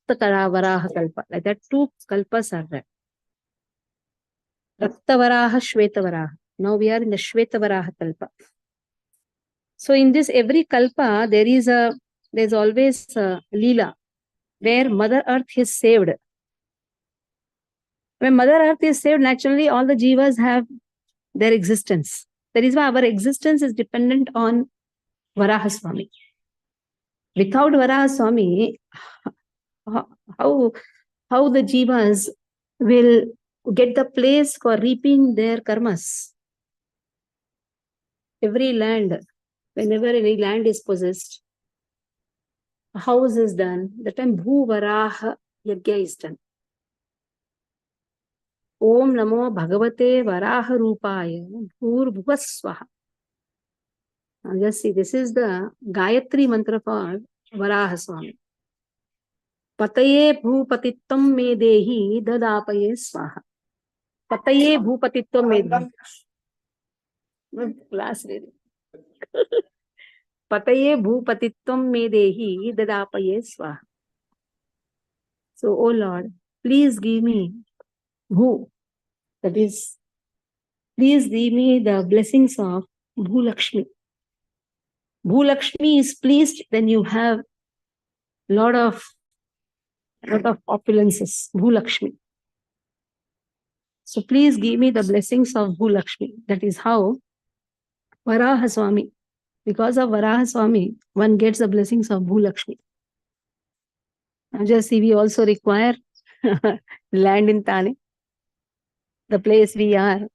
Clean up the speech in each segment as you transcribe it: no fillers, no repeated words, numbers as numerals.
Rakta Varaha Kalpa. Like that, 2 kalpas are there. Rakta Varaha, Shweta Varaha. Now we are in the Shweta Varaha Kalpa. So in this every kalpa, there's always a Leela, where Mother Earth is saved. When Mother Earth is saved, naturally all the jivas have their existence. That is why our existence is dependent on Varaha Swami. Without Varaha Swami, how the jivas will get the place for reaping their karmas? Every land, whenever any land is possessed, a house is done, the time Bhu Varaha Yagya is done. Om Namo Bhagavate Varaha Rupaya Bhur Bhuvaswaha. Now just see, this is the Gayatri mantra for Varaha Swami. Pataye Bhupatittam me dehi dadapaye swaha. Pataye Bhupatittam me dehi. Class reading. Pataye Bhupatittam me dehi dadapaye swaha. So, O Lord, please give me Bhu. That is, please give me the blessings of Bhu Lakshmi. Bhu Lakshmi is pleased, then you have lot of opulences. Bhu Lakshmi. So please give me the blessings of Bhu Lakshmi. That is how Varaha Swami, because of Varaha Swami, one gets the blessings of Bhu Lakshmi. Now just see, we also require land in Thane. The place we are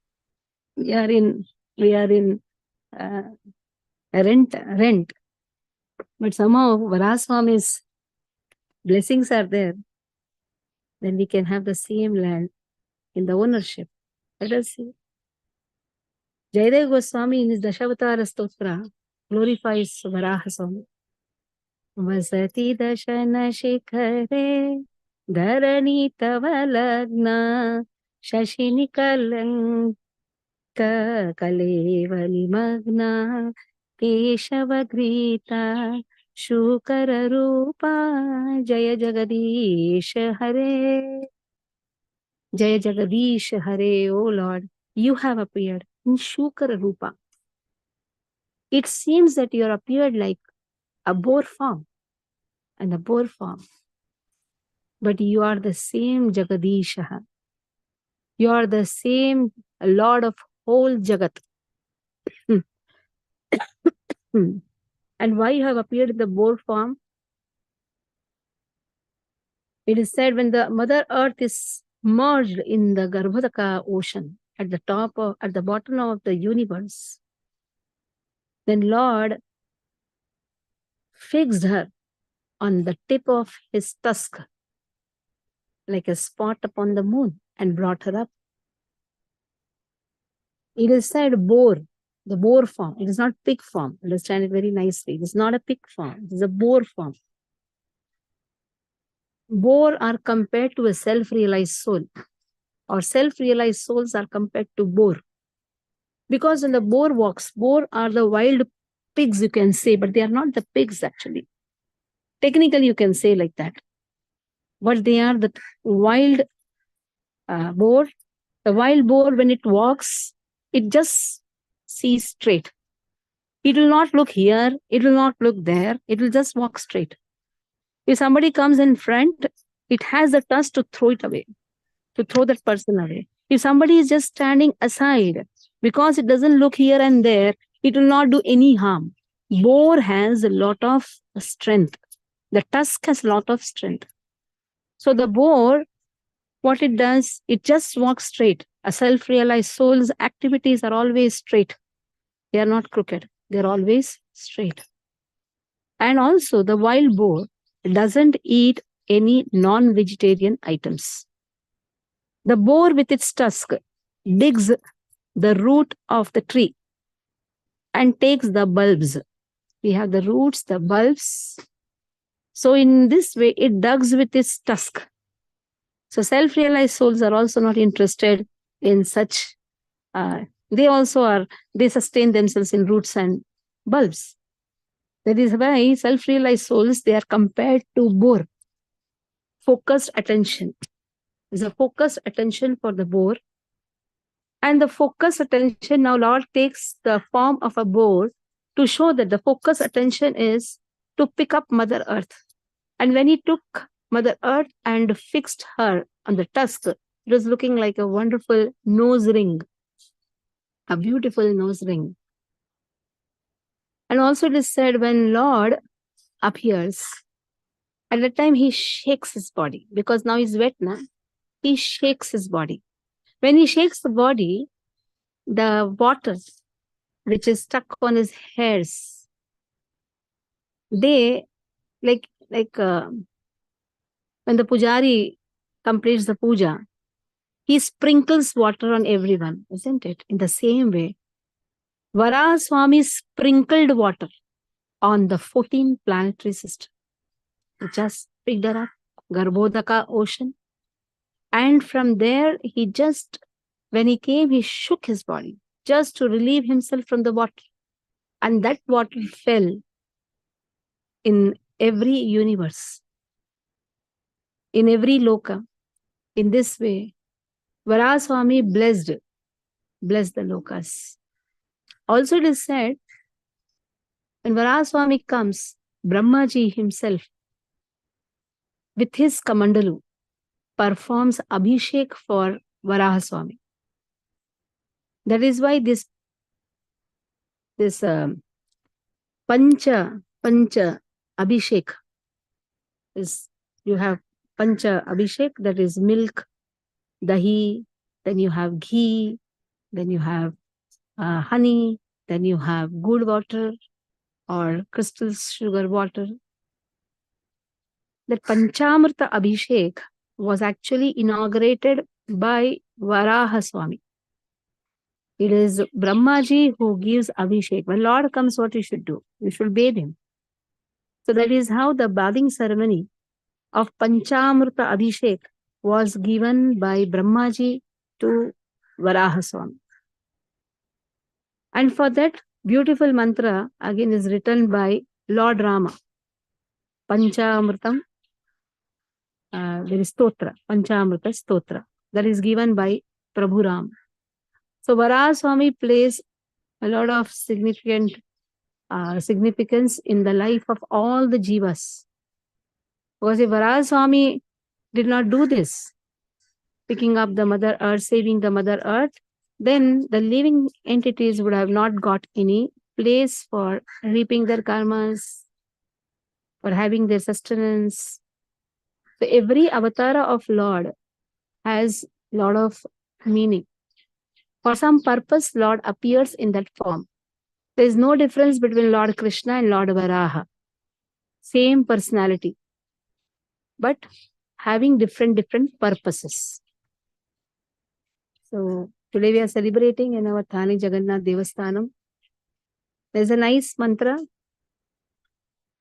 in rent. But somehow Varaha Swami's blessings are there. Then we can have the same land in the ownership. Let us see. Jayadeva Goswami in his Dashavatara Stotra glorifies Varaha Swami. Vasati dashana shikhare dharani tavalagna shashini kalanka kalevali magna kesavagrita shukara rupa jaya jagadish hare. Jaya Jagadish Hare, O Lord, you have appeared in Shukara Rupa. It seems that you are appeared like a boar form and a boar form. But you are the same Jagadisha. You are the same Lord of whole Jagat. And why you have appeared in the boar form? It is said when the Mother Earth is merged in the Garbhodaka ocean at the bottom of the universe, then Lord fixed her on the tip of his tusk like a spot upon the moon and brought her up. It is said boar, the boar form. It is not pig form. Understand it very nicely. It is not a pig form. It is a boar form. Boar are compared to a self-realized soul, or self-realized souls are compared to boar. Because when the boar walks, boar are the wild pigs, you can say, but they are not the pigs actually. Technically, you can say like that. But they are the wild boar. The wild boar, when it walks, it just sees straight. It will not look here. It will not look there. It will just walk straight. If somebody comes in front, it has the tusk to throw it away, to throw that person away. If somebody is just standing aside, because it doesn't look here and there, it will not do any harm. Boar has a lot of strength. The tusk has a lot of strength. So the boar, what it does, it just walks straight. A self-realized soul's activities are always straight. They are not crooked. They are always straight. And also the wild boar doesn't eat any non-vegetarian items. The boar with its tusk digs the root of the tree and takes the bulbs. We have the roots, the bulbs. So in this way, it digs with its tusk. So self-realized souls are also not interested in such, they sustain themselves in roots and bulbs. That is why self-realized souls, they are compared to boar. focused attention. There's a focused attention for the boar. And the focused attention, now Lord takes the form of a boar to show that the focused attention is to pick up Mother Earth. And when he took Mother Earth and fixed her on the tusk, it was looking like a wonderful nose ring, a beautiful nose ring. And also it is said when Lord appears, at that time he shakes his body because now he's wet now. He shakes his body. When he shakes the body, the water which is stuck on his hairs, they like when the pujari completes the puja, he sprinkles water on everyone, isn't it? In the same way, Varaha Swami sprinkled water on the 14 planetary system. He just picked her up, Garbhodaka ocean. And from there, when he came, he shook his body just to relieve himself from the water. And that water fell in every universe, in every loka. In this way, Varaha Swami blessed the lokas. Also it is said, when Varaha Swami comes, Brahmaji himself, with his kamandalu, performs abhishek for Varaha Swami. That is why this pancha abhishek is, you have pancha abhishek, that is milk, dahi, then you have ghee, then you have honey, then you have good water or crystal sugar water. That Panchamrita Abhishek was actually inaugurated by Varaha Swami. It is Brahmaji who gives Abhishek. When Lord comes, what you should do? You should bathe him. So that is how the bathing ceremony of Panchamrita Abhishek was given by Brahmaji to Varaha Swami. And for that beautiful mantra again is written by Lord Rama. Panchamritam, there is stotra, Panchamrita stotra, that is given by Prabhu Ram. So Varaha Swami plays a lot of significance in the life of all the jivas. Because if Varaha Swami did not do this, picking up the Mother Earth, saving the Mother Earth, then the living entities would have not got any place for reaping their karmas, for having their sustenance. So every avatara of Lord has a lot of meaning. For some purpose, Lord appears in that form. There is no difference between Lord Krishna and Lord Varaha. Same personality, but having different purposes. So today we are celebrating in our Thane Jagannath Devasthanam. There is a nice mantra.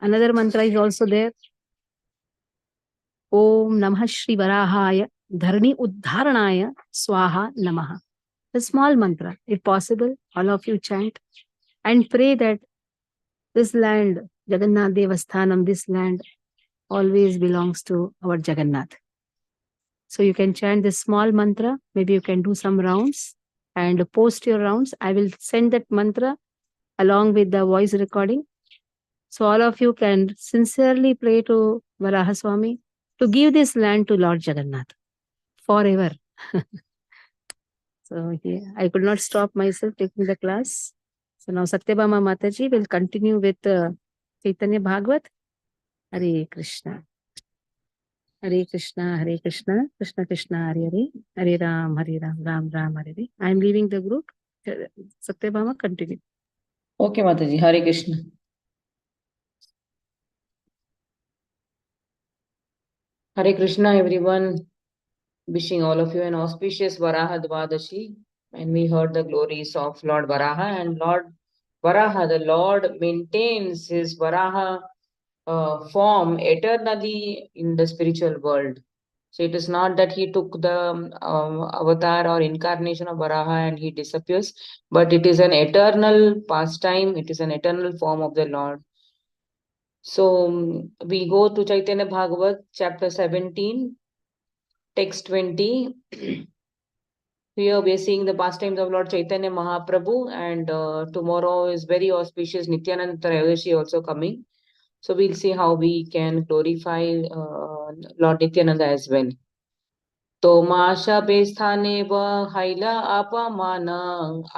Another mantra is also there. Om Namah Shri Varahaya Dharani Uddharanaya Swaha Namaha. A small mantra. If possible, all of you chant and pray that this land, Jagannath Devasthanam, this land always belongs to our Jagannath. So you can chant this small mantra. Maybe you can do some rounds and post your rounds. I will send that mantra along with the voice recording. So all of you can sincerely pray to Varaha Swami to give this land to Lord Jagannath forever. So I could not stop myself taking the class. So now Satyabhama Mataji will continue with Chaitanya Bhagavat. Hare Krishna. Hare Krishna, Hare Krishna, Krishna Krishna, Hare Hare, Hare Ram, Ram Ram, Hare Hare. I am leaving the group. Satyabhama, continue. Okay, Mataji. Hare Krishna. Hare Krishna, everyone. Wishing all of you an auspicious Varaha Dvadashi. And we heard the glories of Lord Varaha. And Lord Varaha, the Lord maintains his Varaha form eternally in the spiritual world. So it is not that he took the avatar or incarnation of Varaha and he disappears, but it is an eternal pastime. It is an eternal form of the Lord. So we go to Chaitanya Bhagavat, chapter 17, text 20. Here we are seeing the pastimes of Lord Chaitanya Mahaprabhu, and tomorrow is very auspicious Nityananda Trayodashi also coming. So we'll see how we can glorify Lord Nityananda as well. तोमाशा बेस्थाने व हैला अपमान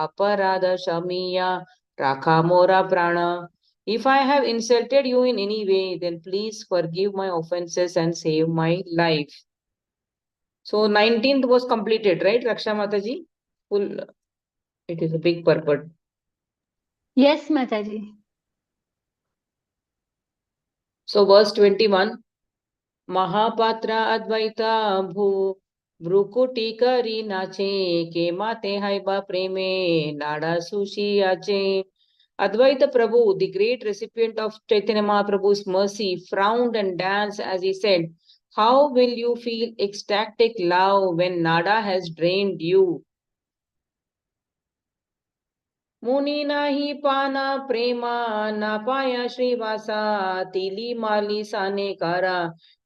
अपराध शमिया rakha mora prana. If I have insulted you in any way, then please forgive my offenses and save my life. So 19th was completed, right, Raksha Mataji? Full. It is a big purport. Yes, Mataji. So verse 21. Mohapatra Advaita भू भ्रुकुटी करी नाचे के माते हाइबा प्रेमे नाडा sushi आचे. Advaita Prabhu, the great recipient of Chaitanya Mahaprabhu's mercy, frowned and danced as he said, how will you feel ecstatic love when Nada has drained you? मुनी नाही पाना प्रेमा ना पाया श्रीवासा तिली माली साने कारा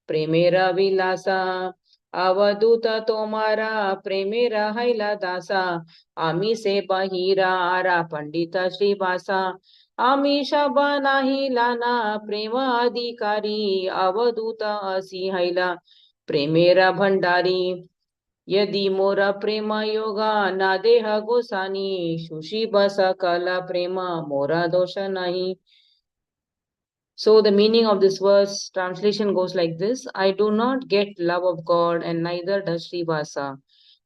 प्रेमेरा विलासा अवधूत तोमारा प्रेमेरा हैला दासा आमी से बहिरा आरा पंडिता श्रीवासा आमी शबा नाही लाना प्रेम अधिकारी अवधूत असी हैला प्रेमेरा भंडारी यदि मोरा प्रेम योगा ना देह गोसानी सुशी बसा कला प्रेम मोरा दोष नहीं. So the meaning of this verse translation goes like this: I do not get love of God, and neither does Srivasa.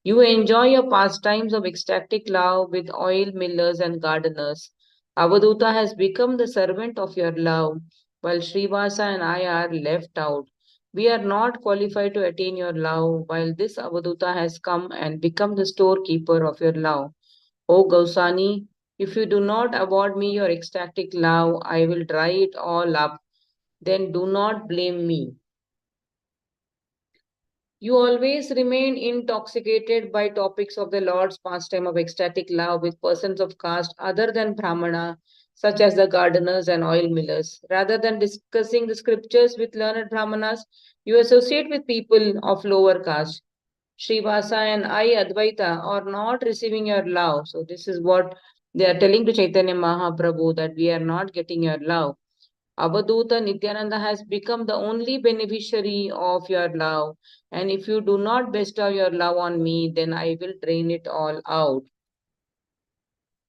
You enjoy your pastimes of ecstatic love with oil millers and gardeners. Avaduta has become the servant of your love, while Srivasa and I are left out. We are not qualified to attain your love, while this Avaduta has come and become the storekeeper of your love. O Gausani, if you do not award me your ecstatic love, I will dry it all up. Then do not blame me. You always remain intoxicated by topics of the Lord's pastime of ecstatic love with persons of caste other than Brahmana, such as the gardeners and oil millers. Rather than discussing the scriptures with learned Brahmanas, you associate with people of lower caste. Srivasa and I, Advaita, are not receiving your love. So this is what they are telling to Chaitanya Mahaprabhu, that we are not getting your love. Avaduta Nityananda has become the only beneficiary of your love. And if you do not bestow your love on me, then I will drain it all out.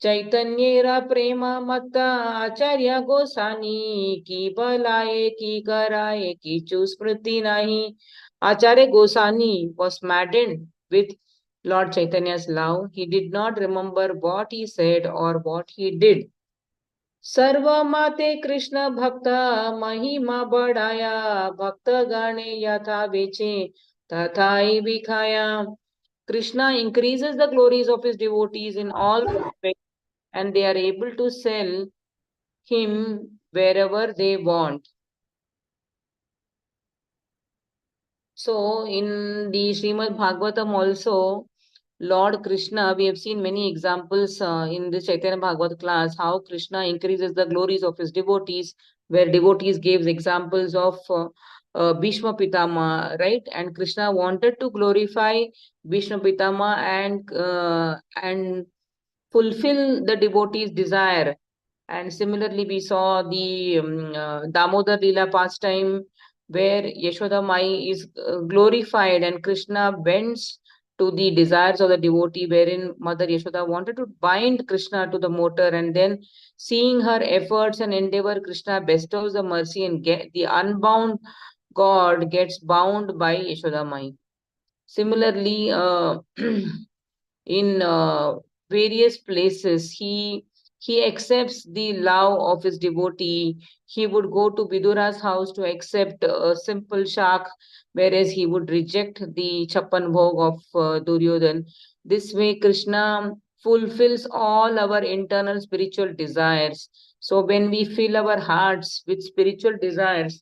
चैतन्येरा प्रेम मत्ता आचार्य गोसानी की बलाए की कराए की स्मृति नहीं. Acharya Gosani was maddened with Lord Chaitanya's love. He did not remember what he said or what he did. सर्व माते कृष्ण भक्त महिमा बढ़ाया भक्त गाने यथा बेचे तथा ही बिखाया. Krishna increases the glories of his devotees in all respects, and they are able to sell him wherever they want. So in the Srimad Bhagavatam also, Lord Krishna, we have seen many examples in the Chaitanya Bhagavat class, how Krishna increases the glories of his devotees, where devotees gives examples of Bhishma Pitama, right? And Krishna wanted to glorify Bhishma Pitama and fulfill the devotee's desire. And similarly, we saw the Damodar Leela pastime, where Yashoda Mai is glorified and Krishna bends to the desires of the devotee, wherein Mother Yashoda wanted to bind Krishna to the motor, and then seeing her efforts and endeavor, Krishna bestows the mercy and the unbound God gets bound by Yashoda Mai. Similarly, in various places, he accepts the love of his devotee. He would go to Vidura's house to accept a simple shak, whereas he would reject the Chappan Bhog of Duryodhan. This way, Krishna fulfills all our internal spiritual desires. So when we fill our hearts with spiritual desires,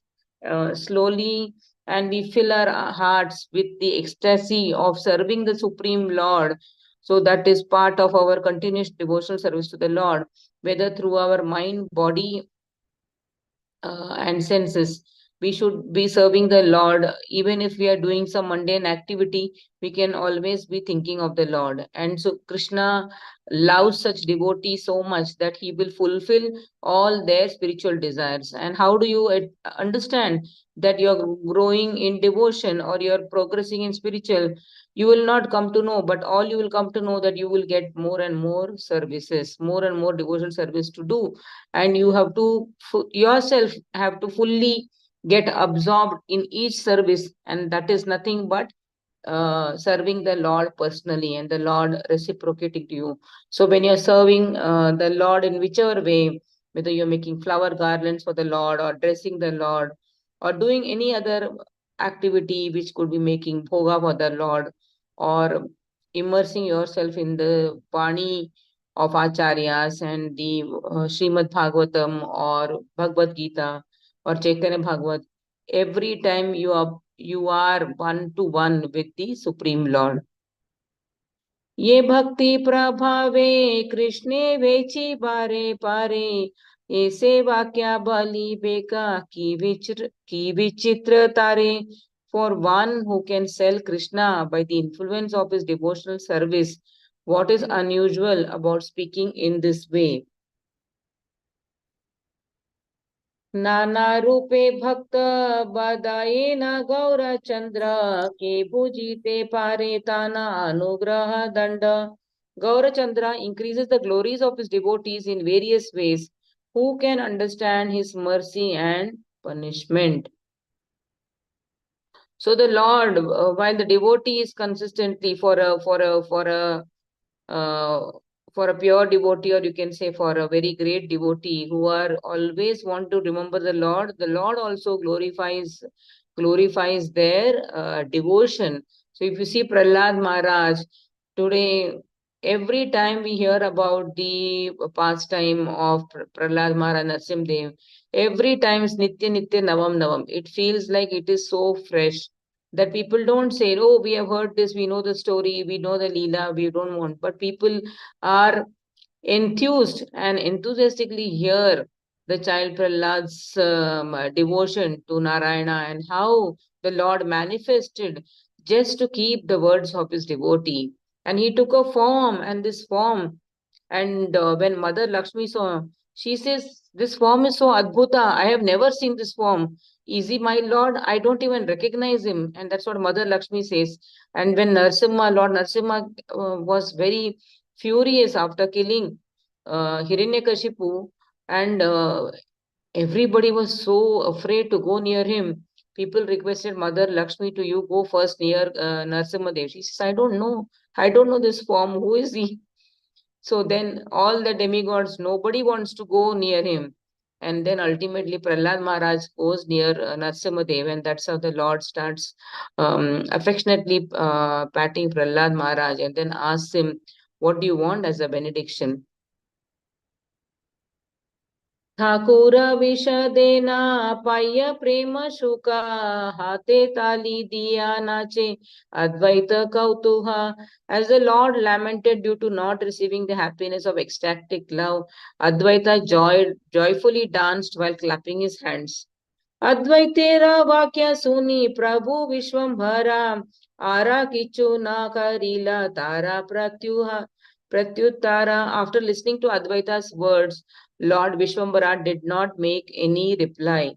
slowly, and we fill our hearts with the ecstasy of serving the Supreme Lord, so that is part of our continuous devotional service to the Lord, whether through our mind, body, and senses. We should be serving the Lord. Even if we are doing some mundane activity, we can always be thinking of the Lord. And so Krishna loves such devotees so much that he will fulfill all their spiritual desires. And how do you understand that you're growing in devotion or you're progressing in spiritual? You will not come to know, but all you will come to know that you will get more and more services, more and more devotional service to do, and you have to yourself have to fully get absorbed in each service, and that is nothing but serving the Lord personally and the Lord reciprocating to you. So when you're serving the Lord in whichever way, whether you're making flower garlands for the Lord or dressing the Lord or doing any other activity which could be making bhoga for the Lord, or immersing yourself in the Vani of Acharyas and the Srimad Bhagavatam or Bhagavad Gita or Chaitanya Bhagavat, every time you are one to one with the Supreme Lord. ये भक्ति प्रभावे कृष्णे वेची बारे पारे, ये सेवा क्या बलि बेका की विचित्र तारे. For one who can sell Krishna by the influence of his devotional service, what is unusual about speaking in this way? नाना रूपे भक्त बदाये न गौर चंद्र के भुजीते पारे ताना अनुग्रह दंड. Gaurachandra increases the glories of his devotees in various ways. Who can understand his mercy and punishment? So the Lord, while the devotee is consistently uh, for a pure devotee, or you can say for a very great devotee who are always want to remember the Lord also glorifies their devotion. So if you see Prahlad Maharaj today, every time we hear about the pastime of Prahlad Maharaj Narsimdev, every time it's Nitya Nitya Navam Navam. It feels like it is so fresh that people don't say, oh, we have heard this, we know the story, we know the Leela, we don't want. But people are enthused and enthusiastically hear the child Prahlad's devotion to Narayana and how the Lord manifested just to keep the words of his devotee. And he took a form, and this form, and when Mother Lakshmi saw, she says, this form is so adbhuta. I have never seen this form. Is he my Lord? I don't even recognize him. And that's what Mother Lakshmi says. And when Lord Narsimha was very furious after killing Hiranyakashipu, and everybody was so afraid to go near him. People requested Mother Lakshmi to you go first near Narsimha Dev. She says, I don't know. I don't know this form. Who is he? So then all the demigods, nobody wants to go near him. And then ultimately Prahlad Maharaj goes near Narsimhadev, and that's how the Lord starts affectionately patting Prahlad Maharaj and then asks him, what do you want as a benediction? Thakur विष देना पाय प्रेम शुका, हाथे ताली दिया नाचे Advaita Kautuha. As the Lord lamented due to not receiving the happiness of ecstatic love, Advaita joyfully danced while clapping his hands. Advaitera Vakya Suni Prabhu Vishwambhara, Ara Kichu Na Karila Tara Pratyuttara. After listening to Advaita's words, Lord Vishwambhara did not make any reply.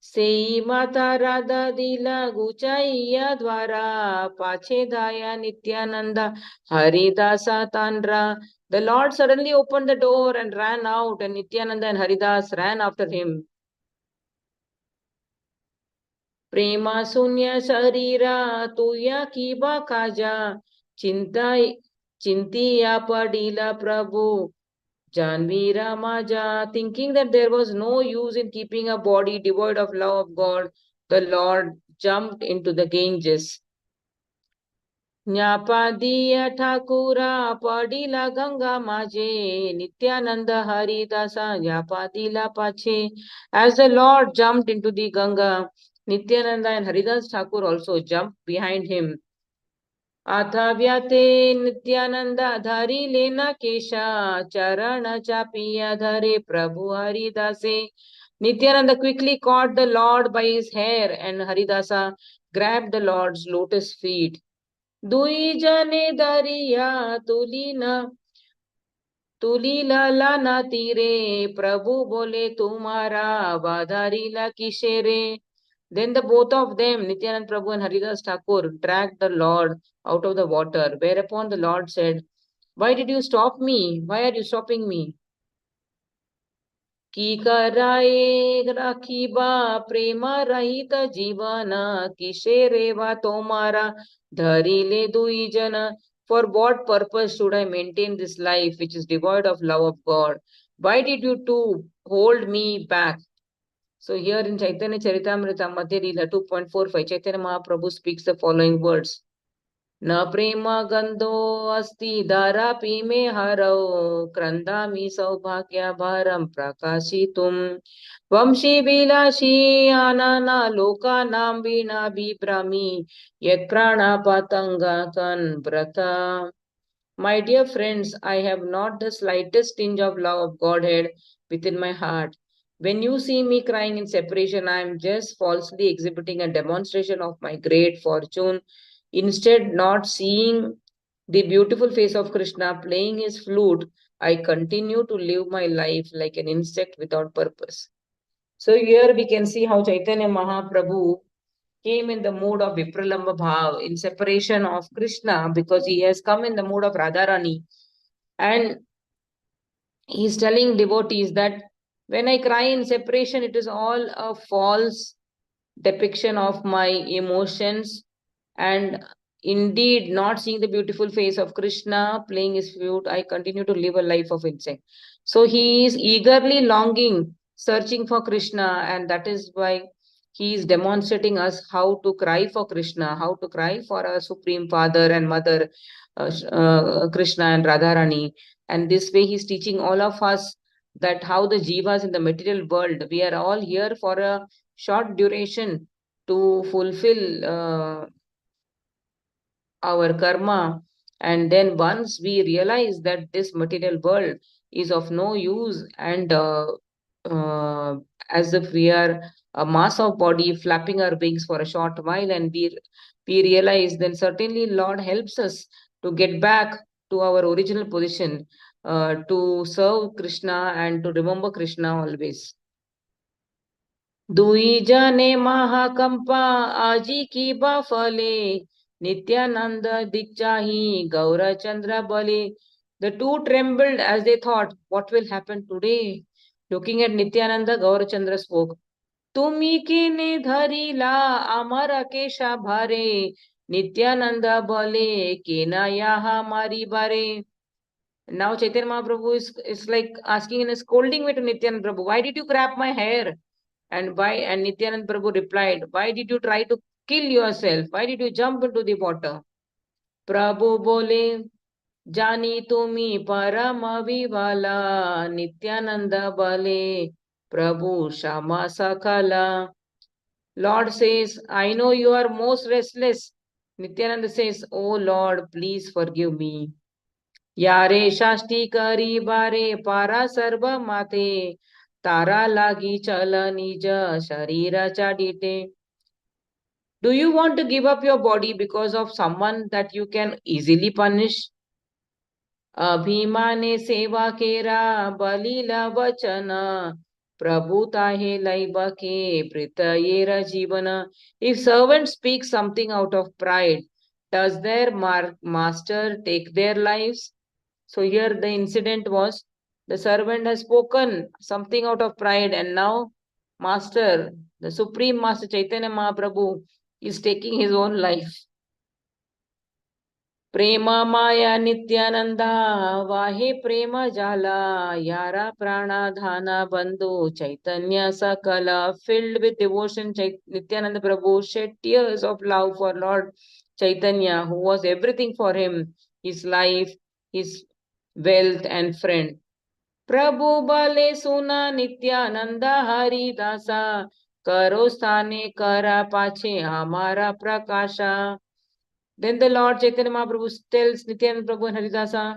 Sei Mata Radha Dila Guchaiya Dwara, Pache Daya Nityananda Haridasa Tandra. The Lord suddenly opened the door and ran out, and Nityananda and Haridas ran after him. Prema Sunya Sarira Tuya Kiba Kaja, Chintiya Padila Prabhu. Janvira Maja, thinking that there was no use in keeping a body devoid of love of God, the Lord jumped into the Ganges. Nyapadiya Thakura Padila Ganga Maje, Nityananda Haridasa Nyapadila Pache. As the Lord jumped into the Ganga, Nityananda and Haridas Thakur also jumped behind him. अथव्यते Nityanand धरी लेना केशा चरण चापिया धरे प्रभु हरिदासे. Nityananda quickly caught the Lord by his hair and Haridasa grabbed the Lord's lotus feet. दुई जने दरिया तुली लाला ना तीरे प्रभु बोले तुम्हारा वाधारीला किशेरे. Then the both of them, Nityanand Prabhu and Haridas Thakur, dragged the Lord out of the water. Whereupon the Lord said, "Why did you stop me? Why are you stopping me? की कराए राखीबा प्रेम रहित जीवन किसे रेवा तोमारा धरिले दुई जन. For what purpose should I maintain this life which is devoid of love of God? Why did you two hold me back?" So here in Chaitanya Charitamrita Madhya Leela 2.45, Chaitanya Mahaprabhu speaks the following words. न प्रेम गंधो अस्ति दारापि मे हरौ क्रन्दामि सौभाग्य भारं प्रकाशितुं वंशी विलासी आनना लोकानां वीणा बिभ्रामि यत् प्राणपतंगा कन्व्रता. My dear friends, I have not the slightest tinge of love of Godhead within my heart. When you see me crying in separation, I am just falsely exhibiting a demonstration of my great fortune. Instead, not seeing the beautiful face of Krishna playing his flute, I continue to live my life like an insect without purpose. So here we can see how Chaitanya Mahaprabhu came in the mood of Vipralamba Bhav in separation of Krishna because he has come in the mood of Radharani. And he's telling devotees that when I cry in separation, it is all a false depiction of my emotions, and indeed not seeing the beautiful face of Krishna playing his flute, I continue to live a life of insect. So he is eagerly longing, searching for Krishna, and that is why he is demonstrating us how to cry for Krishna, how to cry for our Supreme Father and Mother, Krishna and Radharani. And this way he's teaching all of us that how the jivas in the material world, we are all here for a short duration to fulfill our karma, and then once we realize that this material world is of no use, and uh, as if we are a mass of body flapping our wings for a short while, and we realize, then certainly Lord helps us to get back to our original position, to serve Krishna and to remember Krishna always. दुई जने महाकंपा आजी की बाफले नित्यानंद दिग्जाही गौरचंद्र बले. The two trembled as they thought, what will happen today? Looking at Nityananda, Gaurachandra spoke, तुम्ही केने धरिला अमर केशा भारे नित्यानंद बले केना याहा मारी बारे. Now Chaitanya Mahaprabhu is like asking in a scolding way to Nityananda Prabhu, why did you grab my hair? And Nityanand Prabhu replied, why did you try to kill yourself? Why did you jump into the water? Prabhu bole, jani tumi parama vivala, Nityananda bale, Prabhu shama sakala. Lord says, I know you are most restless. Nityananda says, oh Lord, please forgive me. यारे शास्ती करी बारे पारा सर्व माते तारा लागी चल निज शरीराच्या डिटे. Do you want to give up your body because of someone that you can easily punish? अभिमाने सेवा केरा बलिला वचन प्रभुता हे लैबके प्रीतयेर जीवन. If servants speak something out of pride, does their master take their lives? So here the incident was, the servant has spoken something out of pride, and now Master, the Supreme Master Chaitanya Mahaprabhu is taking his own life. Prema Maya Nityananda Vahe Prema Jala Yara Prana Dhana Bandhu Chaitanya Sakala. Filled with devotion, Nityananda Prabhu shed tears of love for Lord Chaitanya, who was everything for him, his life, his wealth and friend. Prabhu bale suna Nityananda Hari Dasa karo sthane kara pache hamara prakasha. Then the Lord Chaitanya Mahaprabhu tells Nityananda Prabhu and Haridasa,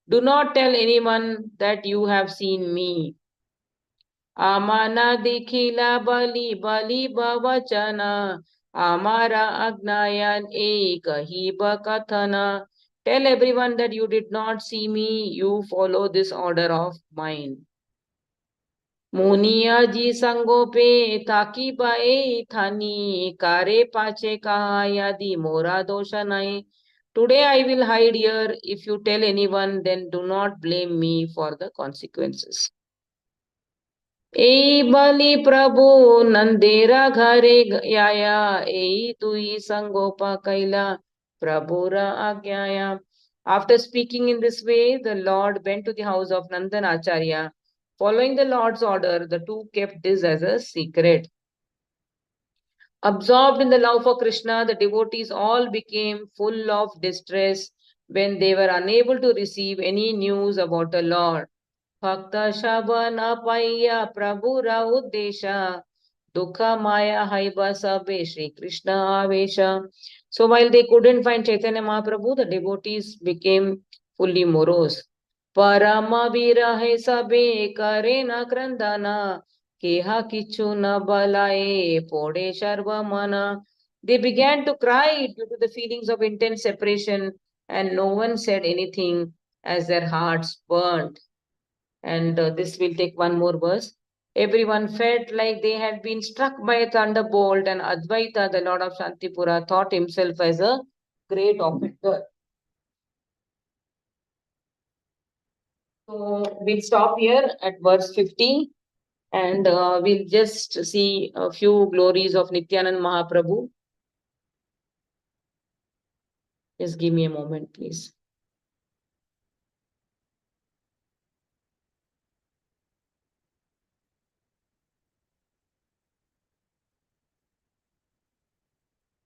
do not tell anyone that you have seen me. Amana dikhila bali bali bhavachana, amara agnayan ekahiba kathana. Tell everyone that you did not see me, you follow this order of mine. Muniya जी संगो पे ताकी बाए थानी कारे पाचे कहा यदि मोरा दोष नहीं. Today I will hide here. If you tell anyone, then do not blame me for the consequences. ए बलि प्रभु नंदेरा घरे आया ए तुई संगोपा कैला प्रभुरा आज्ञाया. After speaking in this way, the Lord went to the house of Nandan Acharya. Following the Lord's order, the two kept this as a secret. Absorbed in the love for Krishna, the devotees all became full of distress when they were unable to receive any news about the Lord. Bhakta Shabana Paya Prabhura Uddesha Dukha Maya Haiba Sabe Shri Krishna Avesha. So while they couldn't find Chaitanya Mahaprabhu, the devotees became fully morose. Parama Virahe Sabe Kare Na Krandana Keha Kichu Na Balae Pode Sharva Mana. They began to cry due to the feelings of intense separation, and no one said anything as their hearts burned. And this will take one more verse. Everyone felt like they had been struck by a thunderbolt, and Advaita, the Lord of Shantipura, thought himself as a great offender. So we'll stop here at verse 50, and we'll just see a few glories of Nityanand Mahaprabhu. Just give me a moment, please.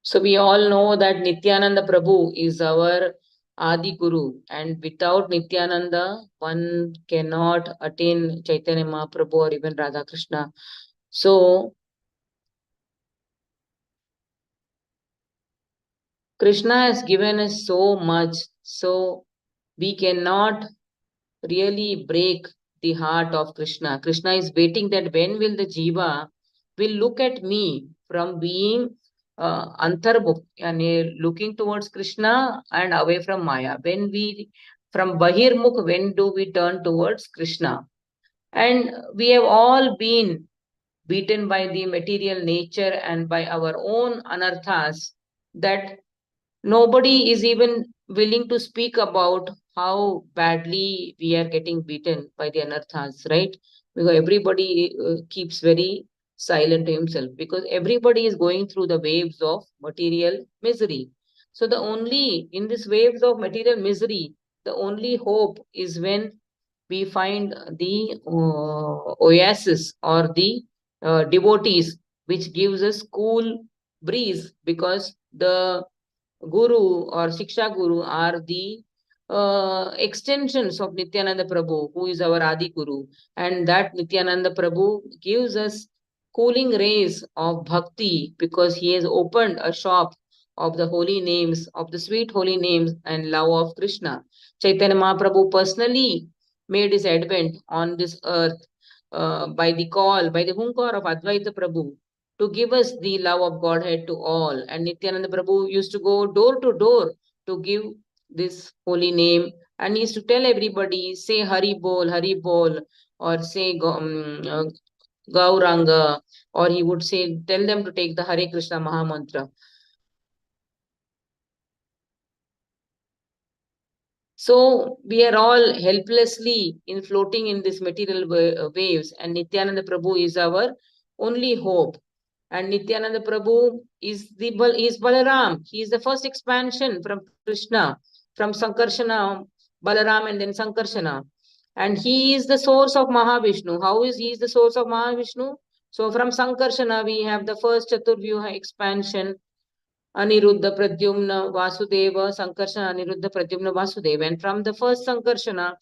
So we all know that Nityananda Prabhu is our Adi Guru, and without Nityananda, one cannot attain Chaitanya Mahaprabhu or even Radha Krishna. So Krishna has given us so much, so we cannot really break the heart of Krishna. Krishna is waiting that when will the Jiva will look at me from being Antarbhuk and looking towards Krishna and away from Maya. When we from Bahirmukh, when do we turn towards Krishna? And we have all been beaten by the material nature and by our own anarthas that nobody is even willing to speak about how badly we are getting beaten by the anarthas, right? Because everybody keeps very silent to himself because everybody is going through the waves of material misery. So the only, in this waves of material misery, the only hope is when we find the oasis or the devotees, which gives us cool breeze because the Guru or Shiksha Guru are the extensions of Nityananda Prabhu, who is our Adi Guru. And that Nityananda Prabhu gives us cooling rays of bhakti because he has opened a shop of the holy names, of the sweet holy names and love of Krishna. Chaitanya Mahaprabhu personally made his advent on this earth by the call, by the hunkar of Advaita Prabhu to give us the love of Godhead to all. And Nityananda Prabhu used to go door to door to give this holy name. And he used to tell everybody, say Hari Bol, or say Gauranga, or he would say, tell them to take the Hare Krishna Maha Mantra. So we are all helplessly in floating in this material waves, and Nityananda Prabhu is our only hope. And Nityananda Prabhu is Balaram. He is the first expansion from Krishna, from Sankarshana, Balaram and then Sankarshana. And he is the source of Mahavishnu. How is he the source of Mahavishnu? So from Sankarshana, we have the first Chaturvyuha expansion, Aniruddha Pradyumna Vasudeva, Sankarshana Aniruddha Pradyumna Vasudeva. And from the first Sankarshana,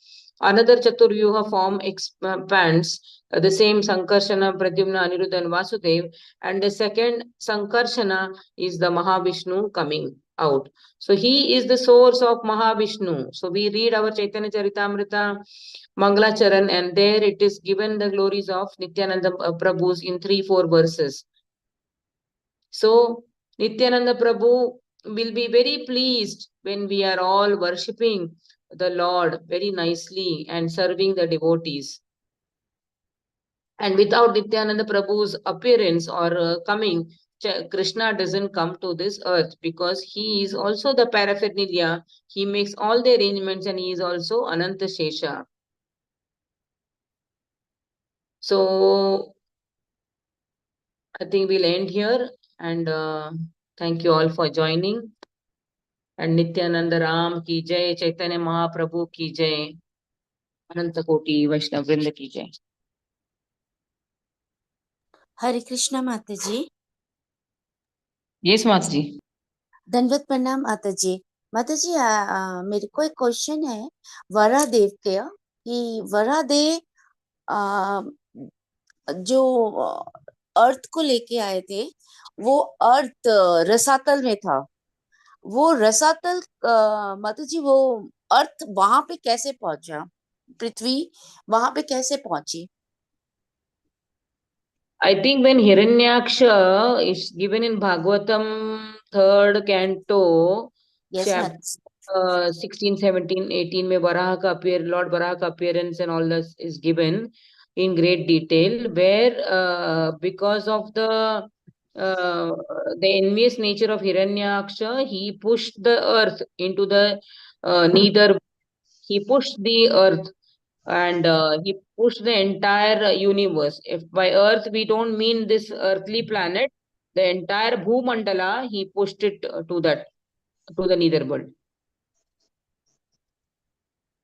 another Chaturvyuha form expands the same Sankarshana, Pradyumna, Aniruddha and Vasudev, and the second Sankarshana is the Mahavishnu coming out. So he is the source of Mahavishnu. So we read our Chaitanya Charitamrita Mangalacharan, and there it is given the glories of Nityananda Prabhus in 3-4 verses. So Nityananda Prabhu will be very pleased when we are all worshipping the Lord very nicely and serving the devotees. And without Nityananda Prabhu's appearance or coming, Krishna doesn't come to this earth, because he is also the paraphernalia. He makes all the arrangements, and he is also Ananta Shesha. So I think we'll end here, and thank you all for joining. And Nityananda Ram ki jai, Chaitanya Mahaprabhu ki jai, Ananta Koti Vaishnav Vrinda ki jai. हरे कृष्णा माता जी। Yes, Mata ji. दंडवत प्रणाम माता जी। माता जी मेरे को एक question है वरादेव के, कि वरादेव जो अर्थ को लेके आए थे, वो अर्थ रसातल में था। वो रसातल माता जी, वो अर्थ वहां पे कैसे पहुंचा? पृथ्वी वहां पे कैसे पहुंची? I think when Hiranyaksha is given in Bhagavatam 3rd canto, yes chapter 16, 17, 18 mein Lord Varaha ka appearance and all this is given in great detail, where because of the envious nature of Hiranyaksha, he pushed the earth into the neither. He pushed the earth, and he pushed the entire universe. If by earth we don't mean this earthly planet, the entire Bhumandala, he pushed it to the nether world.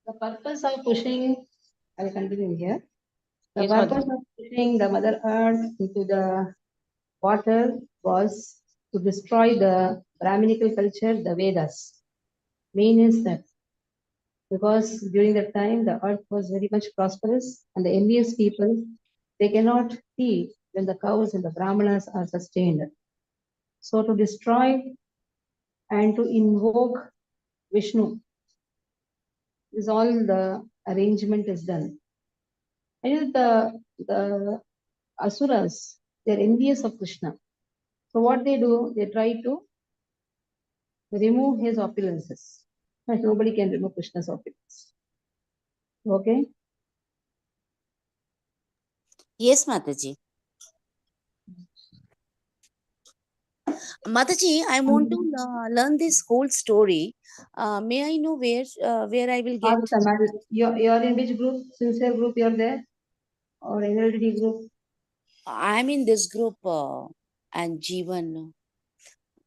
The purpose of pushing, I will continue here. The Yes, purpose Madhya. of pushing the Mother Earth into the water was to destroy the Brahminical culture, the Vedas. Main is that because during that time the earth was very much prosperous, and the envious people, they cannot see when the cows and the Brahmanas are sustained. So to destroy and to invoke Vishnu is all the arrangement is done. And the Asuras, they're envious of Krishna. So what they do, they try to remove his opulences. But nobody can remove Krishna's opulence. Okay? Yes माता जी। Mataji, I want to learn this whole story. May I know where I will get? You're in which group? Sincere group you're there? Or NLD group? I'm in this group and Jeevan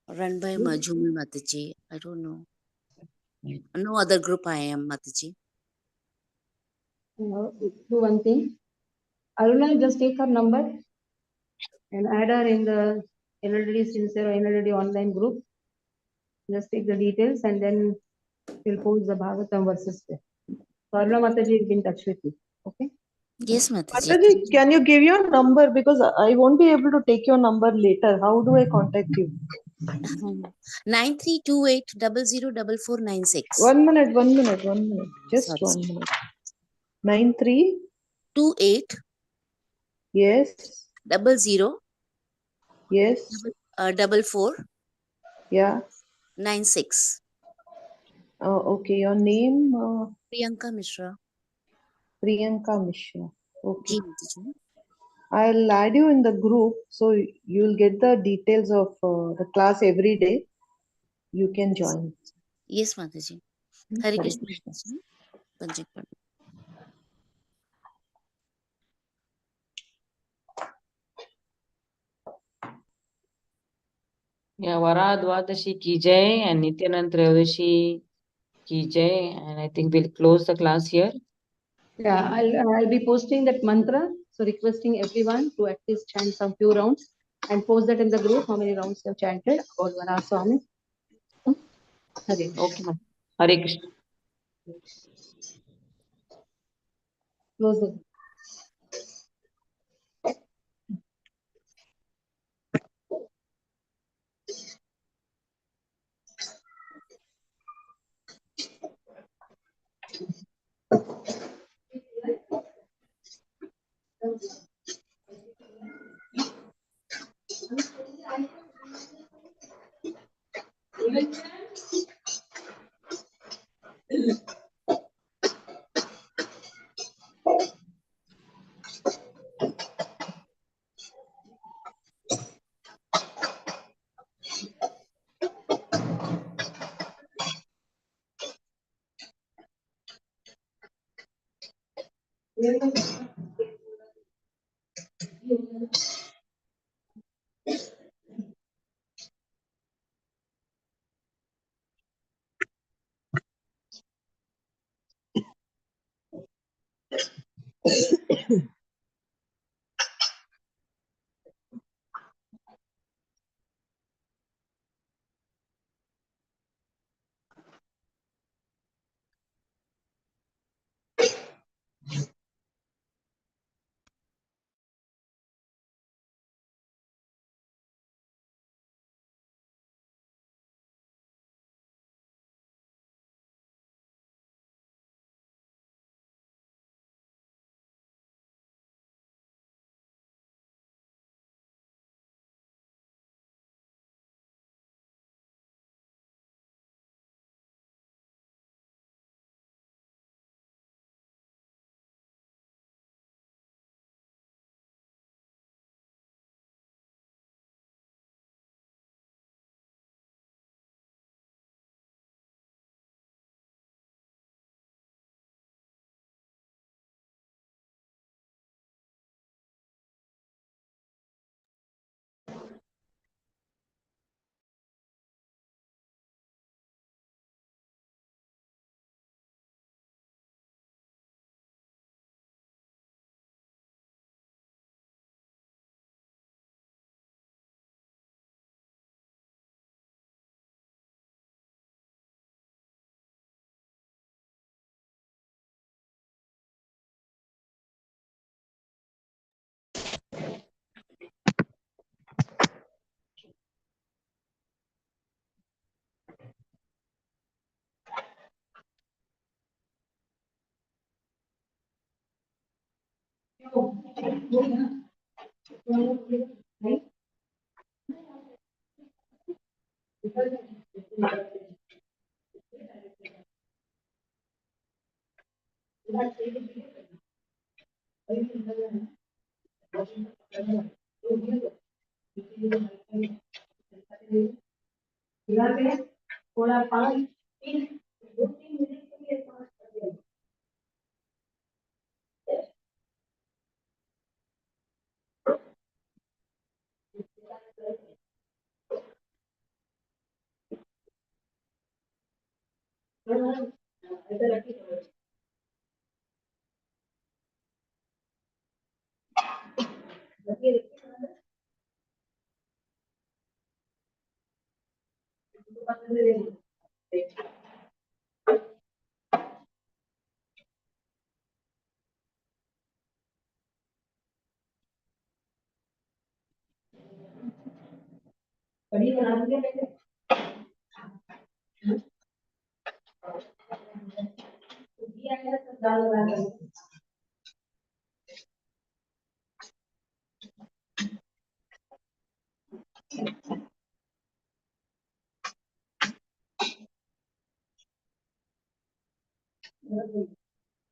run by Majhumul Mataji. I don't know. No other group I am, Mataji. Do one thing. Aruna, just take her number and add her in the NLD Sincere or NLD online group. Just take the details and then we'll post the Bhagavatam verses there. So Aruna Mataji will be in touch with you. Okay? Yes, Mataji. Mataji, can you give your number, because I won't be able to take your number later. How do I contact you? 9328004496. 1 minute. Just Sorry. 1 minute. 93. 28 Yes. 00 Yes. 44 Yeah. 96. Okay. Your name? Priyanka Mishra. Priyanka Mishra. Okay. Ji, Mataji. I'll add you in the group, so you'll get the details of the class every day. You can join. Yes, Mataji. Hare Hare Krishna. Krishna. Panchak Pad. Yeah, Vara Dvadashi ki jai and Nityananda Trayodashi ki jai. And I think we'll close the class here. Yeah, I'll be posting that mantra. So requesting everyone to at least chant some few rounds and post that in the group how many rounds you have chanted about Vara Swami. Hare Krishna. Okay, ma'am. Hare Krishna. Close the.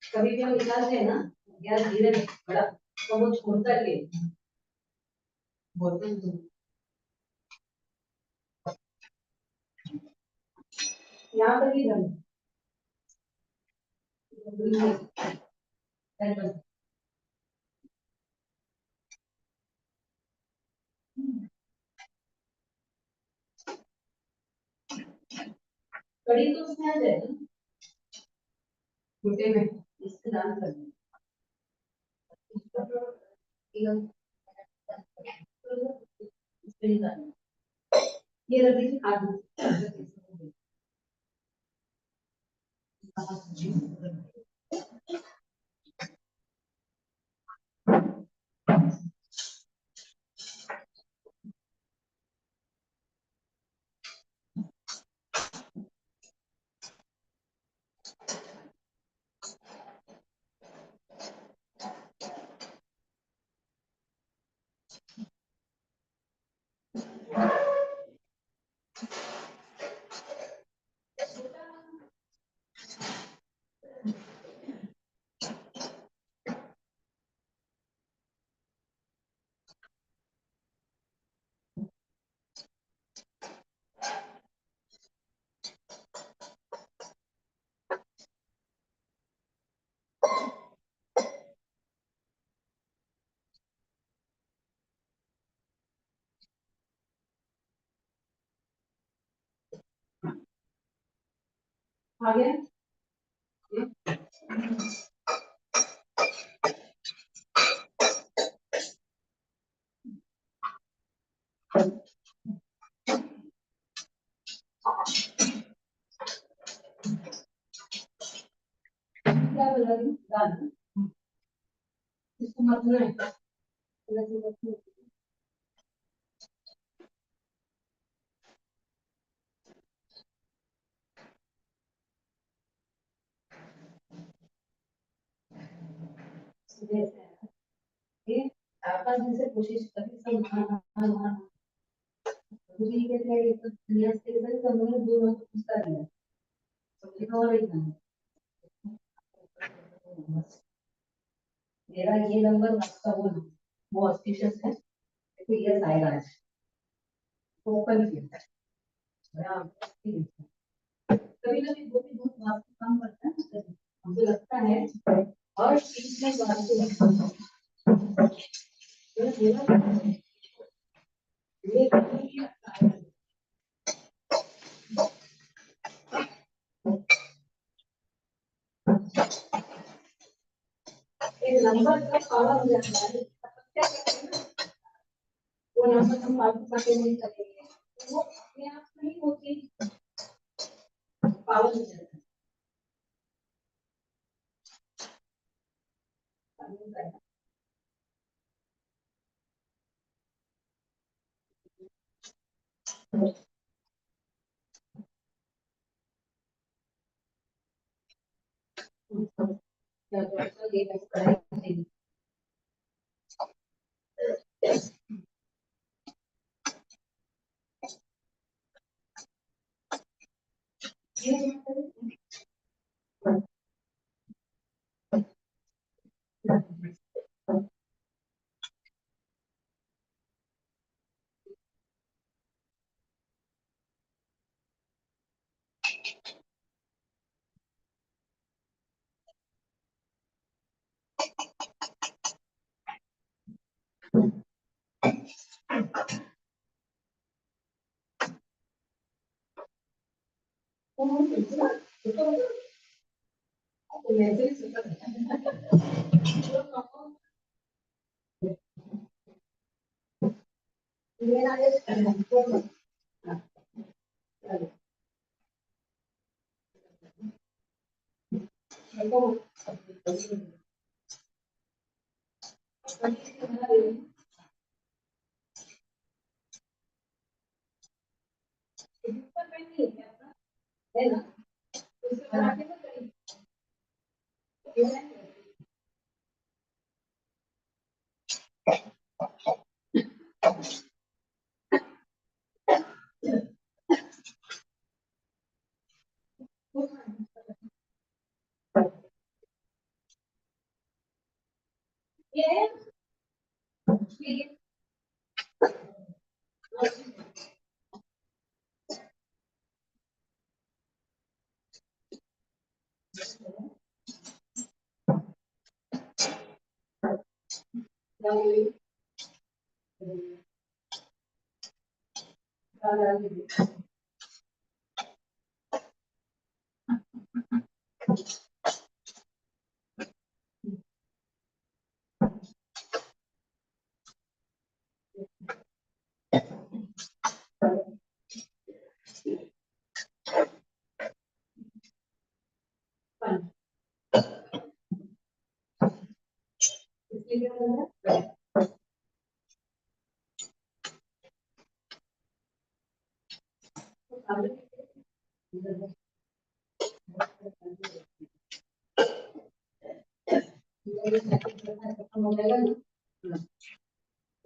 कभी भी हम निकालते हैं ना gas धीरे में बड़ा तो वो छोड़ता है बोलते हैं यहाँ पर ही कड़ी तो उसमें आ जाएगा घुटे में इससे डाल कर ये रखिए आदमी आ गया क्या बोला दाल इसको मत नहीं आपा जैसे कोशिश करें सब हाँ मुझे ये कहते हैं कि दुनिया से इधर समझ दो लोग पूछता है तो लिखा हुआ नहीं मेरा ये नंबर आपका वो ऑस्पिशियस है तो ये आएगा आज तो ओपन किया कभी कभी वो भी बहुत बात काम करता है मुझे लगता है और चीज में बात नंबर का काला हो जाता है क्या करते हैं वो नंबर हम फालतू पते नहीं करेंगे वो अपने आप नहीं होती पावर हो जाता है है ना उसके बाद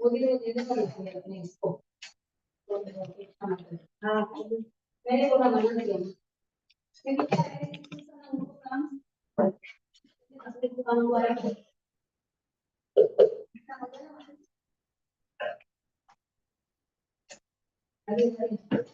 वो भी देने वाले थे अपने इसको हाँ मैंने बोला मना किया क्योंकि क्या है उनको काम अपने दुकान हुआ है अरे